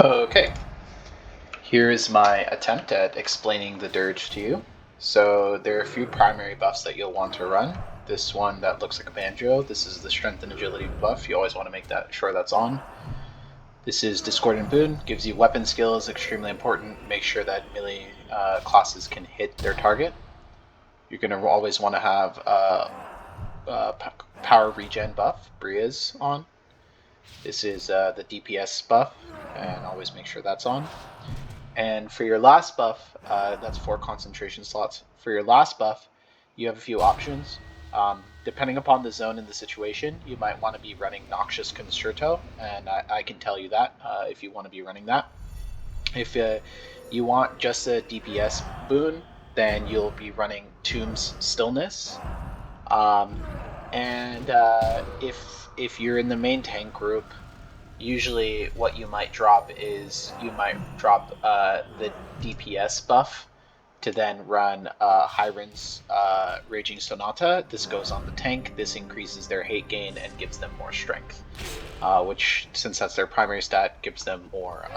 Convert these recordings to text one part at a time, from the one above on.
Okay, here is my attempt at explaining the Dirge to you. So there are a few primary buffs that you'll want to run. This one that looks like a banjo, this is the strength and agility buff. You always want to make sure that's on. This is Discordant Boon, gives you weapon skills, extremely important. Make sure that melee classes can hit their target. You're going to always want to have power regen buff, Bria's on. This is the DPS buff, and always make sure that's on. And for your last buff, that's 4 concentration slots. For your last buff, you have a few options. Depending upon the zone and the situation, you might want to be running Noxious Concerto, and I can tell you that if you want to be running that. If you want just a DPS boon, then you'll be running Tomb's Stillness. And if you're in the main tank group, usually what you might drop is you might drop the DPS buff to then run Hiron's Raging Sonata. This goes on the tank. This increases their hate gain and gives them more strength, which, since that's their primary stat, gives them more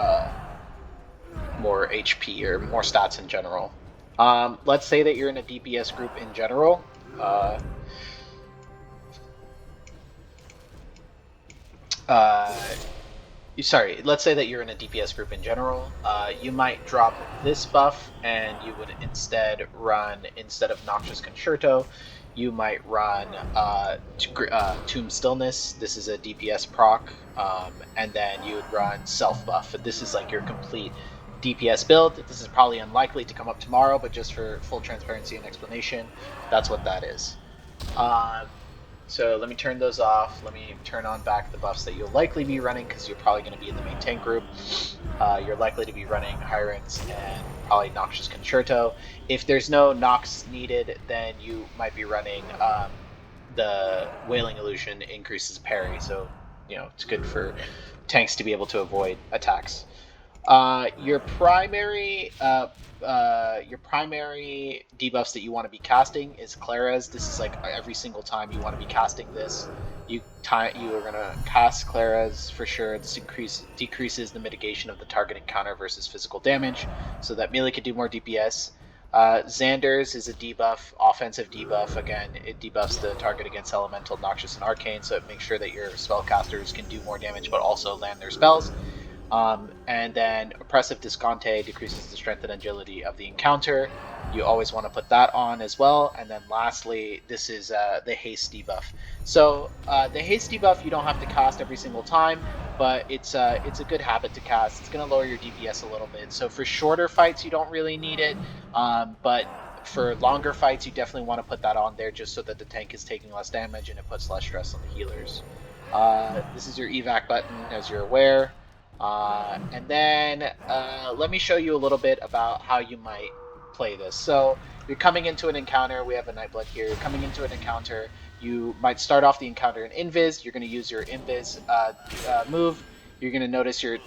HP or more stats in general. Let's say that you're in a DPS group in general. Let's say that you're in a DPS group in general. You might drop this buff, and you would instead of Noxious Concerto, you might run Tomb Stillness. This is a DPS proc, and then you would run Self Buff. This is like your complete DPS build. This is probably unlikely to come up tomorrow, but just for full transparency and explanation, that's what that is. So let me turn those off. Let me turn on back the buffs that you'll likely be running, because you're probably going to be in the main tank group. You're likely to be running Hiron's and probably Noxious Concerto. If there's no Nox needed, then you might be running the Wailing Illusion increases parry, so it's good for tanks to be able to avoid attacks. Your primary debuffs that you want to be casting is Clara's. This is like every single time you want to be casting this. You are going to cast Clara's for sure. This decreases the mitigation of the target encounter versus physical damage, so that melee can do more DPS. Xander's is a debuff, offensive debuff. Again, it debuffs the target against Elemental, Noxious, and Arcane, so it makes sure that your spellcasters can do more damage but also land their spells. And then Oppressive Disconte decreases the strength and agility of the encounter. You always want to put that on as well. And then lastly, this is the Haste debuff. So the Haste debuff you don't have to cast every single time, but it's a good habit to cast. It's going to lower your DPS a little bit. So for shorter fights, you don't really need it, but for longer fights, you definitely want to put that on there just so that the tank is taking less damage and it puts less stress on the healers. This is your evac button, as you're aware. And then let me show you a little bit about how you might play this. So you're coming into an encounter. We have a Nightblood here. You're coming into an encounter. You might start off the encounter in Invis. You're going to use your Invis move. You're going to notice your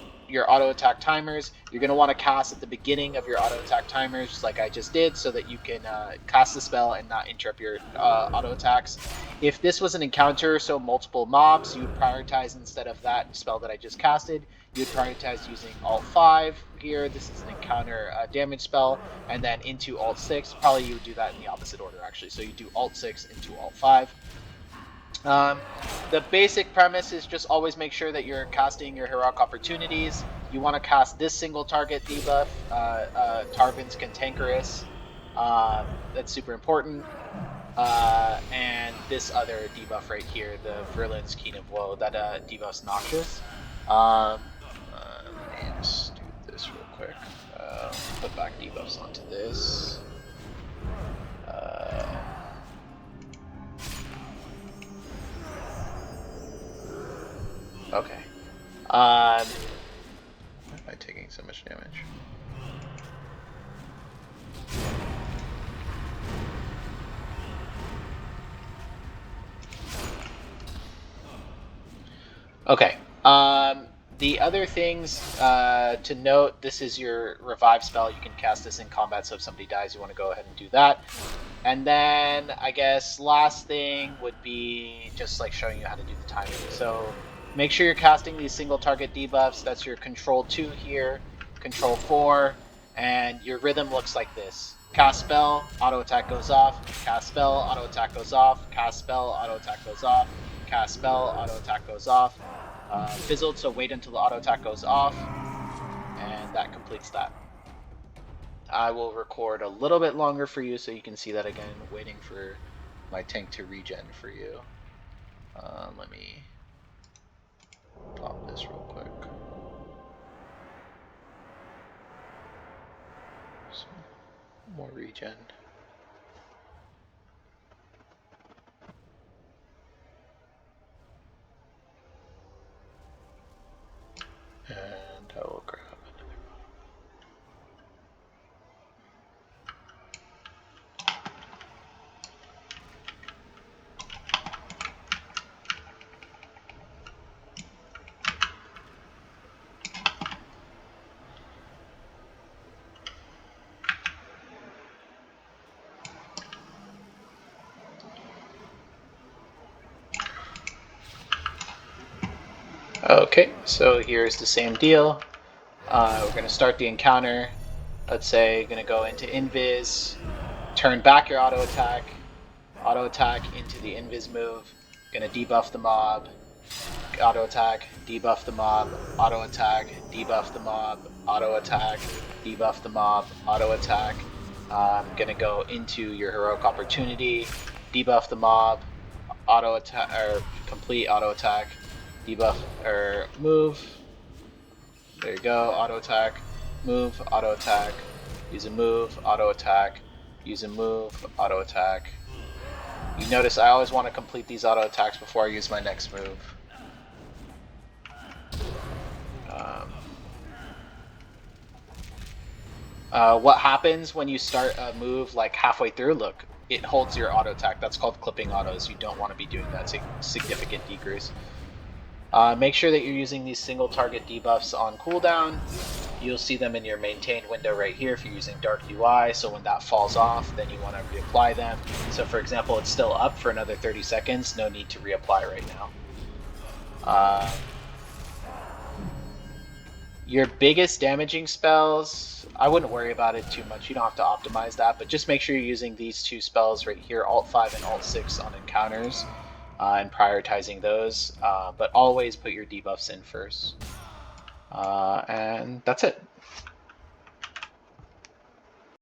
auto attack timers. You're going to want to cast at the beginning of your auto attack timers, just like I just did, so that you can cast the spell and not interrupt your auto attacks. If this was an encounter, so multiple mobs, you would prioritize, instead of that spell that I just casted, you would prioritize using Alt 5 here. This is an encounter damage spell, and then into Alt 6. Probably you would do that in the opposite order, actually. So you do Alt 6 into Alt 5. The basic premise is just always make sure that you're casting your heroic opportunities. You want to cast this single target debuff, Tarvin's Cantankerous. That's super important. And this other debuff right here, the Verlin's Keen of Woe, that debuffs Noxious. Let me just do this real quick. Put back debuffs onto this. Okay. Why am I taking so much damage? Okay. The other things to note, this is your revive spell. You can cast this in combat, so if somebody dies, you want to go ahead and do that. And then, I guess, last thing would be just like showing you how to do the timing. So make sure you're casting these single target debuffs. That's your control 2 here, control 4, and your rhythm looks like this. Cast spell, auto attack goes off, cast spell, auto attack goes off, cast spell, auto attack goes off, cast spell, auto attack goes off. Fizzled, so wait until the auto attack goes off, and that completes that. I will record a little bit longer for you so you can see that again, waiting for my tank to regen for you. Let me pop this real quick. Some more regen. And I will grab another Okay, so here's the same deal. We're going to start the encounter. Let's say going to go into invis, turn back your auto attack into the invis move. Going to debuff the mob, auto attack, debuff the mob, auto attack, debuff the mob, auto attack, debuff the mob, auto attack. I'm going to go into your heroic opportunity, debuff the mob, auto attack, or complete auto attack, debuff or move. There you go. Auto attack, move, auto attack, use a move, auto attack, use a move, auto attack. You notice I always want to complete these auto attacks before I use my next move. What happens when you start a move like halfway through? Look, it holds your auto attack. That's called clipping autos. You don't want to be doing that. Significant decrease. Make sure that you're using these single target debuffs on cooldown. You'll see them in your maintained window right here if you're using Dark UI, so when that falls off, then you want to reapply them. So for example, it's still up for another 30 seconds, no need to reapply right now. Your biggest damaging spells, I wouldn't worry about it too much, you don't have to optimize that, but just make sure you're using these two spells right here, Alt 5 and Alt 6 on encounters. And prioritizing those, but always put your debuffs in first. And that's it.